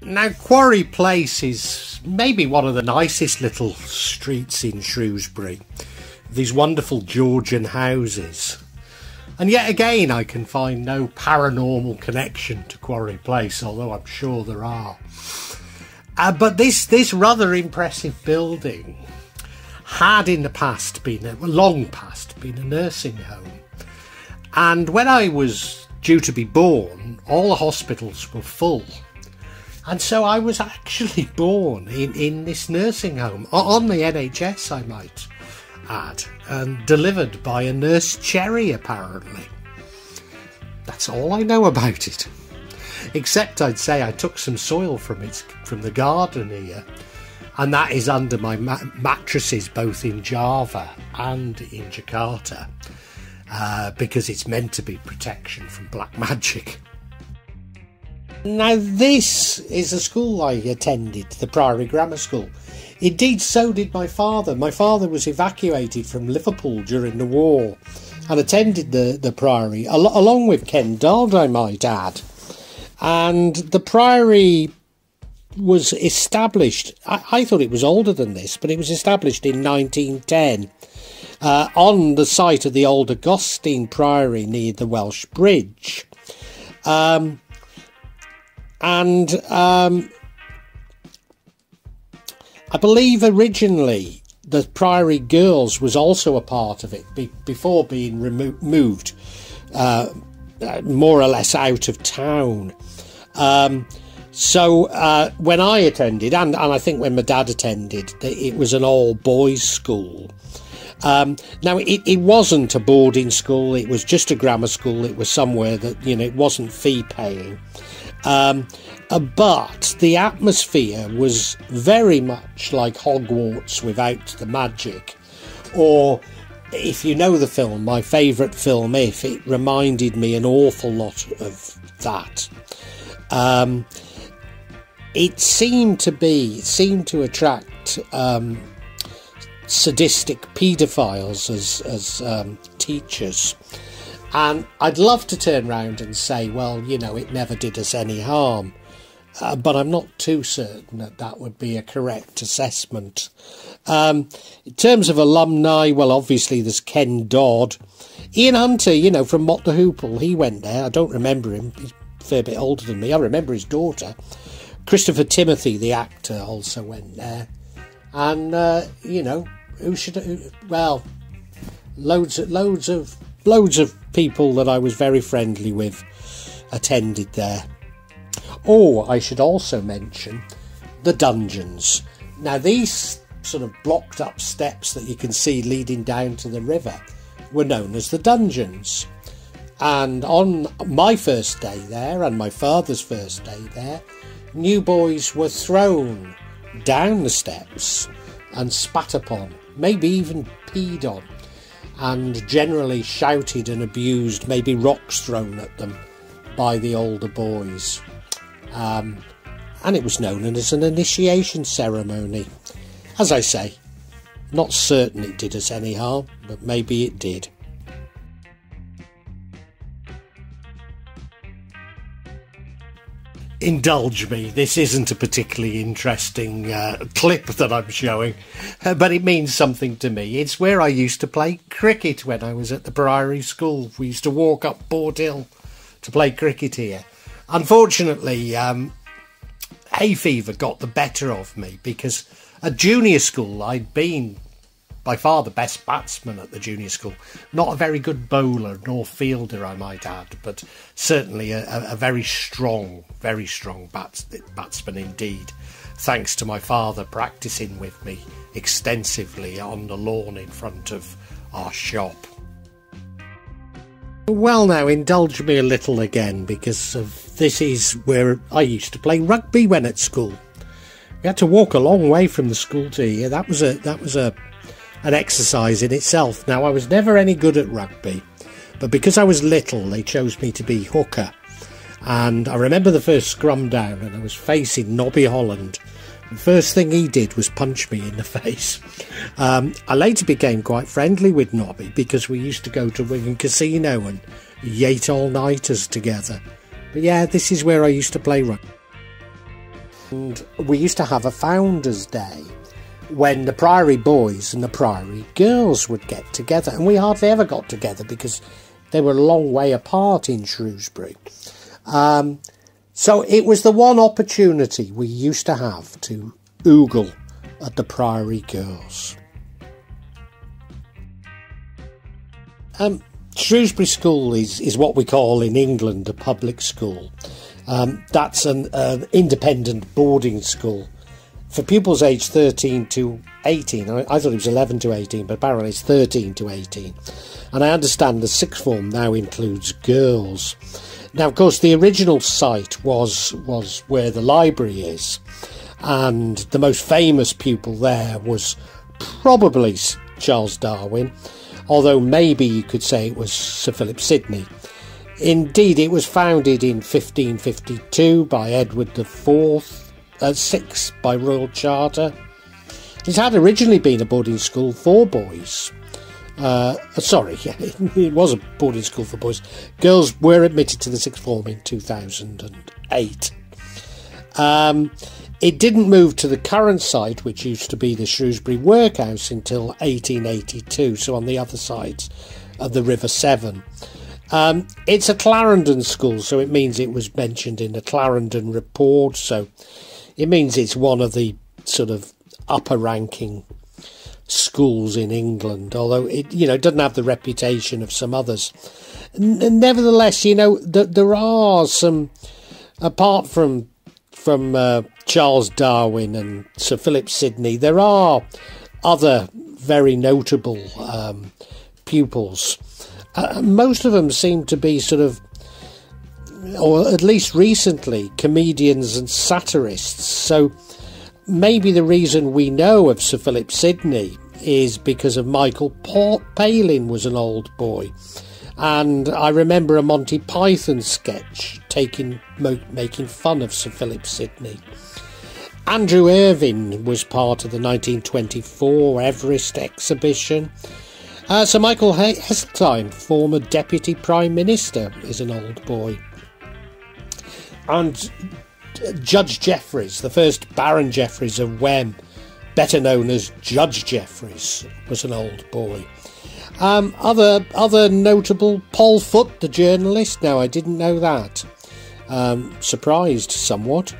Now, Quarry Place is maybe one of the nicest little streets in Shrewsbury. These wonderful Georgian houses. And yet again, I can find no paranormal connection to Quarry Place, although I'm sure there are. But this rather impressive building had in the past been, long past, been a nursing home. And when I was due to be born, all the hospitals were full. And so I was actually born in this nursing home, on the NHS I might add, and delivered by a nurse Cherry apparently. That's all I know about it. Except I'd say I took some soil from the garden here, and that is under my mattresses both in Java and in Jakarta, because it's meant to be protection from black magic. Now this is a school I attended, the Priory Grammar School. Indeed, so did my father. My father was evacuated from Liverpool during the war and attended the Priory, along with Ken Dodd, I might add. And the Priory was established, I thought it was older than this, but it was established in 1910 on the site of the old Augustine Priory near the Welsh Bridge. I believe originally the Priory Girls was also a part of it before being moved more or less out of town. So when I attended, and I think when my dad attended, it was an all-boys school. Now, it wasn't a boarding school, it was just a grammar school. It was somewhere that, it wasn't fee-paying. But the atmosphere was very much like Hogwarts without the magic. Or, if you know the film, my favourite film, If, it reminded me an awful lot of that. It seemed to attract sadistic paedophiles as teachers. And I'd love to turn round and say, well, it never did us any harm. But I'm not too certain that would be a correct assessment. In terms of alumni, well, obviously there's Ken Dodd. Ian Hunter, from Mott the Hoople, he went there. I don't remember him. He's a fair bit older than me. I remember his daughter. Christopher Timothy, the actor, also went there. And, loads of people that I was very friendly with attended there. Oh, I should also mention the dungeons. Now, these sort of blocked up steps that you can see leading down to the river were known as the dungeons. And on my first day there, and my father's first day there, new boys were thrown down the steps and spat upon, maybe even peed on, and generally shouted and abused, maybe rocks thrown at them by the older boys. And it was known as an initiation ceremony. As I say, not certain it did us any harm, but maybe it did. Indulge me, this isn't a particularly interesting clip that I'm showing, but it means something to me. It's where I used to play cricket when I was at the Priory School. We used to walk up Board Hill to play cricket here. Unfortunately, hay fever got the better of me because at junior school I'd been by far the best batsman at the junior school. Not a very good bowler nor fielder, I might add, but certainly a very strong batsman indeed, thanks to my father practising with me extensively on the lawn in front of our shop. Well, now, indulge me a little again, because this is where I used to play rugby when at school. We had to walk a long way from the school to here. That was an exercise in itself. Now, I was never any good at rugby, but because I was little, they chose me to be hooker. And I remember the first scrum down, and I was facing Nobby Holland. The first thing he did was punch me in the face. I later became quite friendly with Nobby because we used to go to Wigan Casino and yate all-nighters together. But yeah, this is where I used to play rugby. And we used to have a Founders Day when the Priory boys and the Priory girls would get together, and we hardly ever got together because they were a long way apart in Shrewsbury. So it was the one opportunity we used to have to oogle at the Priory girls. Shrewsbury School is what we call in England a public school. That's an independent boarding school for pupils aged 13 to 18. I thought it was 11 to 18, but apparently it's 13 to 18. And I understand the sixth form now includes girls. Now, of course, the original site was where the library is, and the most famous pupil there was probably Charles Darwin, although maybe you could say it was Sir Philip Sidney. Indeed, it was founded in 1552 by Edward IV, VI by Royal Charter. It had originally been a boarding school for boys. It was a boarding school for boys. Girls were admitted to the sixth form in 2008. It didn't move to the current site, which used to be the Shrewsbury Workhouse, until 1882, so on the other side of the River Severn. It's a Clarendon school, so it means it was mentioned in the Clarendon Report, so it means it's one of the sort of upper-ranking schools in England, although it doesn't have the reputation of some others. Nevertheless, there are some, apart from Charles Darwin and Sir Philip Sidney, there are other very notable pupils. Most of them seem to be sort of, or at least recently, comedians and satirists. So maybe the reason we know of Sir Philip Sidney is because of Michael Palin was an old boy. And I remember a Monty Python sketch making fun of Sir Philip Sidney. Andrew Irvine was part of the 1924 Everest exhibition. Sir Michael Heseltine, former Deputy Prime Minister, is an old boy. And Judge Jeffreys, the first Baron Jeffreys of Wem, better known as Judge Jeffreys, was an old boy. Other notable, Paul Foote, the journalist. Now, I didn't know that. Surprised somewhat.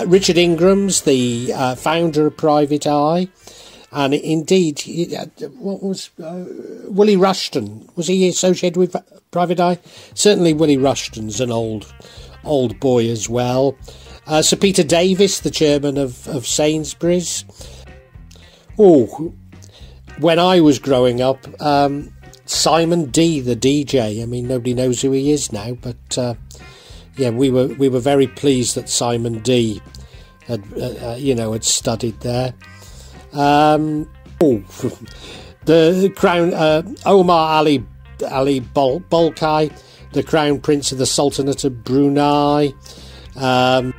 Richard Ingram's the founder of Private Eye. And indeed, what was Willie Rushton? Was he associated with Private Eye? Certainly Willie Rushton's an old boy as well. Sir Peter Davis, the chairman of Sainsbury's. Oh, when I was growing up, Simon D, the DJ. I mean, nobody knows who he is now, but yeah, we were very pleased that Simon D had studied there. The Crown, Omar Ali Bolkai, the Crown Prince of the Sultanate of Brunei. Many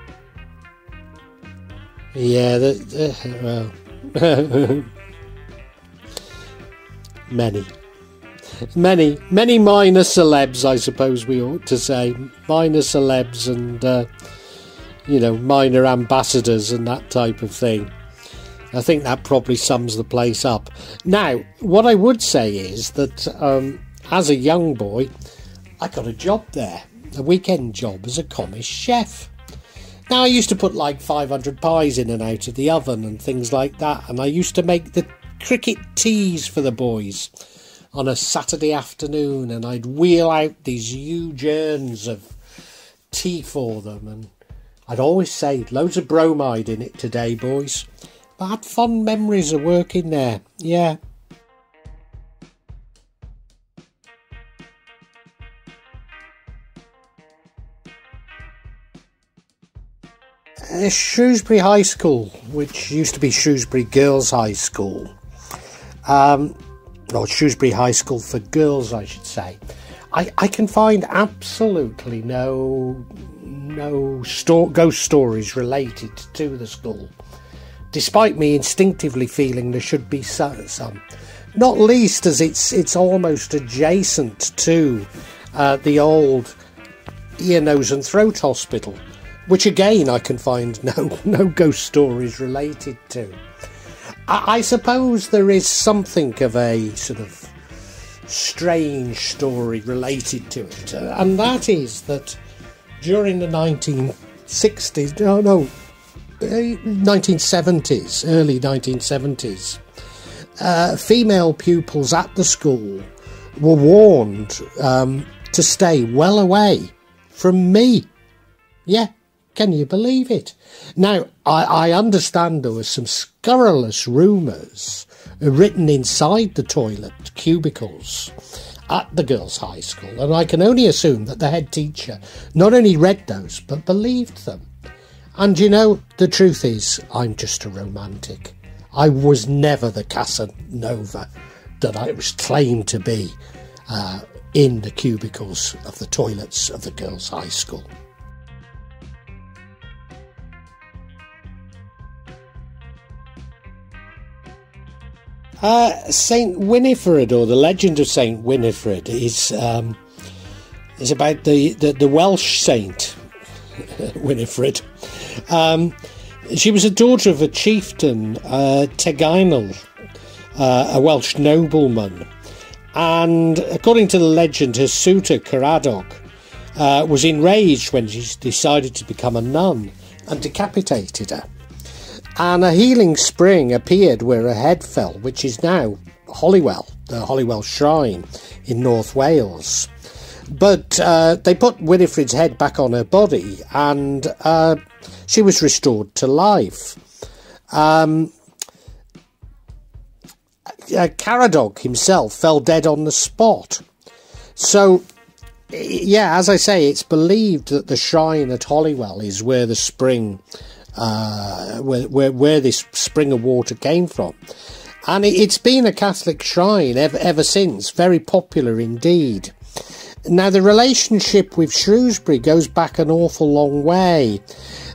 minor celebs, I suppose we ought to say. Minor celebs and, minor ambassadors and that type of thing. I think that probably sums the place up. Now, what I would say is that as a young boy, I got a job there, a weekend job as a commis chef. Now, I used to put like 500 pies in and out of the oven and things like that, and I used to make the cricket teas for the boys on a Saturday afternoon, and I'd wheel out these huge urns of tea for them, and I'd always say, loads of bromide in it today, boys. But I had fond memories of working there, yeah. Shrewsbury High School, which used to be Shrewsbury Girls High School, or Shrewsbury High School for girls, I should say. I can find absolutely no ghost stories related to the school, despite me instinctively feeling there should be some. Not least as it's almost adjacent to the old ear, nose and throat hospital, which again I can find no ghost stories related to. I suppose there is something of a sort of strange story related to it, and that is that during the 1960s, 1970s, early 1970s, female pupils at the school were warned to stay well away from me. Yeah, can you believe it? Now, I understand there were some scurrilous rumours written inside the toilet cubicles at the girls' high school, and I can only assume that the head teacher not only read those, but believed them. And you know, the truth is, I'm just a romantic. I was never the Casanova that I was claimed to be in the cubicles of the toilets of the girls' high school. Saint Winifred, or the legend of Saint Winifred, is about the Welsh saint Winifred. She was a daughter of a chieftain, Tegainl, a Welsh nobleman, and according to the legend, her suitor Caradog was enraged when she decided to become a nun and decapitated her. And a healing spring appeared where her head fell, which is now Holywell, the Holywell Shrine in North Wales. But they put Winifred's head back on her body, and she was restored to life. Caradog himself fell dead on the spot. So, yeah, as I say, it's believed that the shrine at Holywell is where the spring, where this spring of water came from. And it's been a Catholic shrine ever since, very popular indeed. Now, the relationship with Shrewsbury goes back an awful long way.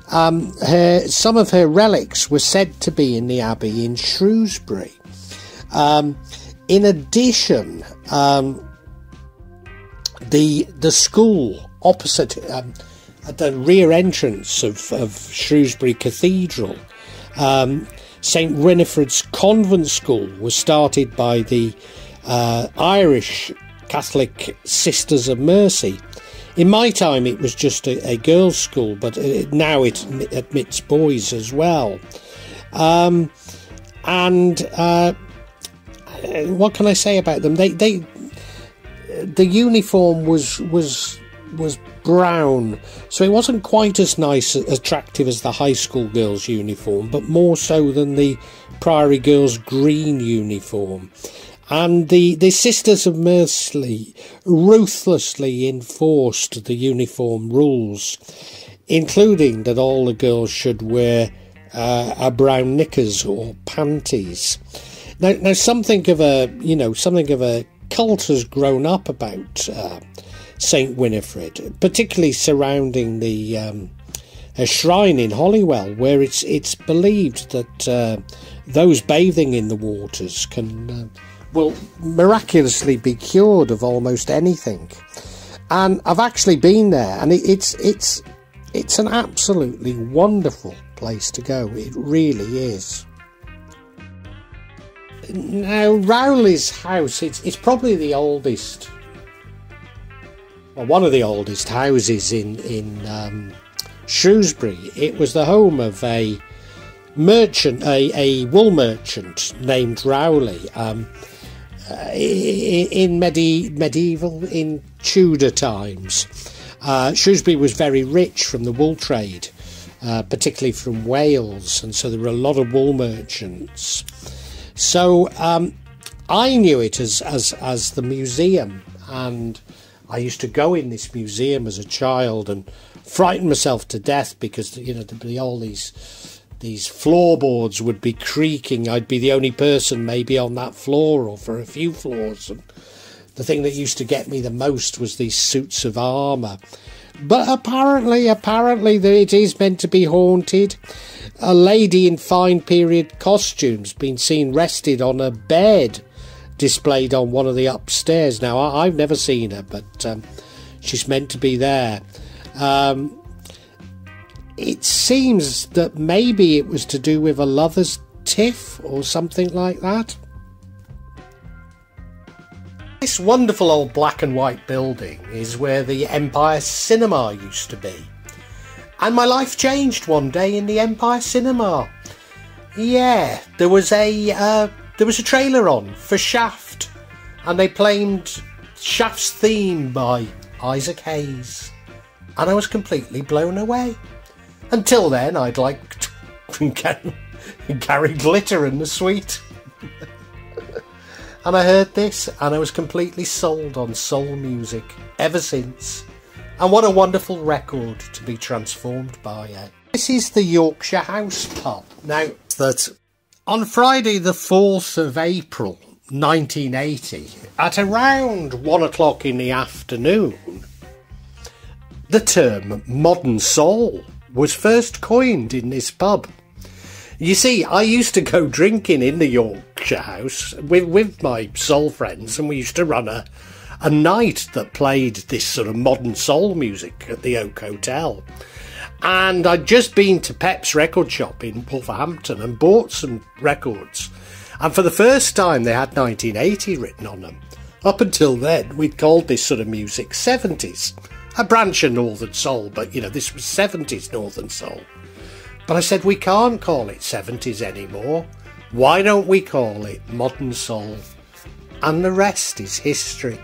Some of her relics were said to be in the abbey in Shrewsbury. In addition, the school opposite, at the rear entrance of Shrewsbury Cathedral, St Winifred's Convent School was started by the Irish Catholic Sisters of Mercy. In my time it was just a girls' school, but now it admits boys as well. And what can I say about them? The uniform was brown, so it wasn't quite as nice, attractive as the high school girls' uniform, but more so than the Priory girls' green uniform. And the Sisters of Mercy ruthlessly enforced the uniform rules, including that all the girls should wear a brown knickers or panties. Now, something of a cult has grown up about Saint Winifred, particularly surrounding her shrine in Holywell, where it's believed that those bathing in the waters will miraculously be cured of almost anything. And I've actually been there, and it's an absolutely wonderful place to go. It really is. Now, Rowleys House, it's probably the oldest, or one of the oldest houses in Shrewsbury. It was the home of a merchant, a wool merchant named Rowley. In medieval, in Tudor times, Shrewsbury was very rich from the wool trade, particularly from Wales, and so there were a lot of wool merchants. So I knew it as the museum, and I used to go in this museum as a child and frighten myself to death because there'd be all these floorboards would be creaking. I'd be the only person maybe on that floor or for a few floors. And the thing that used to get me the most was these suits of armour. But apparently it is meant to be haunted. A lady in fine period costumes been seen rested on a bed displayed on one of the upstairs. Now, I've never seen her, but she's meant to be there. it seems that maybe it was to do with a lover's tiff or something like that. This wonderful old black and white building is where the Empire Cinema used to be. And my life changed one day in the Empire Cinema. Yeah, there was a trailer on for Shaft, and they played Shaft's theme by Isaac Hayes, and I was completely blown away. Until then, I'd liked Gary Glitter and the Sweet. And I heard this, and I was completely sold on soul music ever since. And what a wonderful record to be transformed by it. This is the Yorkshire House pub. Now, that on Friday the 4th of April 1980, at around 1 o'clock in the afternoon, the term modern soul was first coined in this pub. You see, I used to go drinking in the Yorkshire House with my soul friends, and we used to run a night that played this sort of modern soul music at the Oak Hotel. And I'd just been to Pep's record shop in Wolverhampton and bought some records. And for the first time, they had 1980 written on them. Up until then, we'd called this sort of music 70s. A branch of Northern Soul, but, you know, this was 70s Northern Soul. But I said, we can't call it 70s anymore. Why don't we call it modern soul? And the rest is history.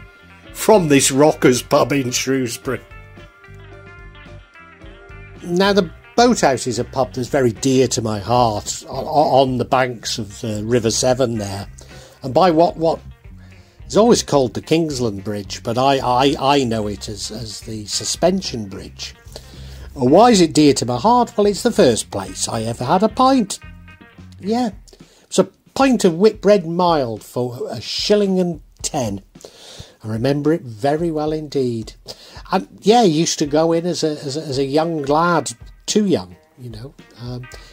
From this Rockers pub in Shrewsbury. Now, the Boathouse is a pub that's very dear to my heart, on the banks of the River Severn there. And by what is always called the Kingsland Bridge, but I know it as the Suspension Bridge. Why is it dear to my heart? Well, it's the first place I ever had a pint. Yeah, it's a pint of Whitbread mild for £1.10. I remember it very well indeed. And yeah, I used to go in as a young lad, too young, you know.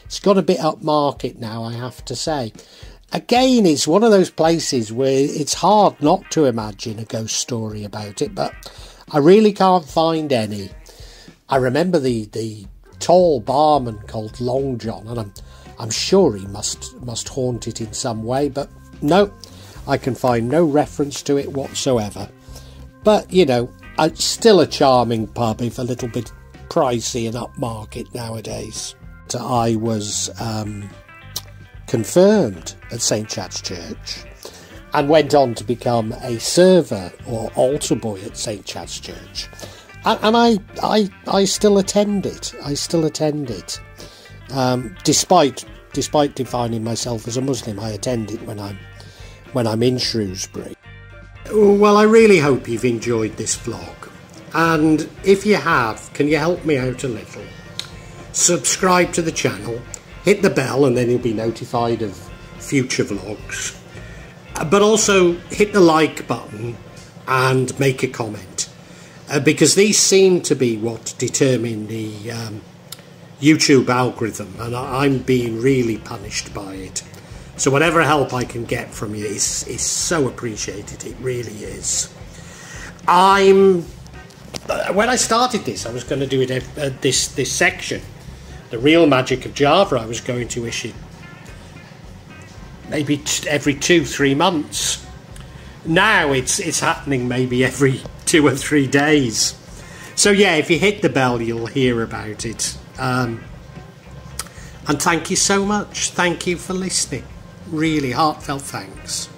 It's got a bit upmarket now, I have to say. Again, it's one of those places where it's hard not to imagine a ghost story about it, but I really can't find any. I remember the tall barman called Long John, and I'm sure he must haunt it in some way, but no, I can find no reference to it whatsoever. But, you know, it's still a charming pub, if a little bit pricey and upmarket nowadays. I was confirmed at St Chad's Church and went on to become a server or altar boy at St Chad's Church. And I still attend it. I still attend it. Despite defining myself as a Muslim, I attend it when I'm in Shrewsbury. Well, I really hope you've enjoyed this vlog. And if you have, can you help me out a little? Subscribe to the channel, hit the bell, and then you'll be notified of future vlogs. But also hit the like button and make a comment. Because these seem to be what determine the YouTube algorithm, and I'm being really punished by it. So whatever help I can get from you is so appreciated. It really is. When I started this, I was going to do it this section, the real magic of Java. I was going to issue maybe every 2-3 months. Now it's happening maybe every 2 or 3 days. So yeah, if you hit the bell, you'll hear about it. And thank you so much. Thank you for listening. Really heartfelt thanks.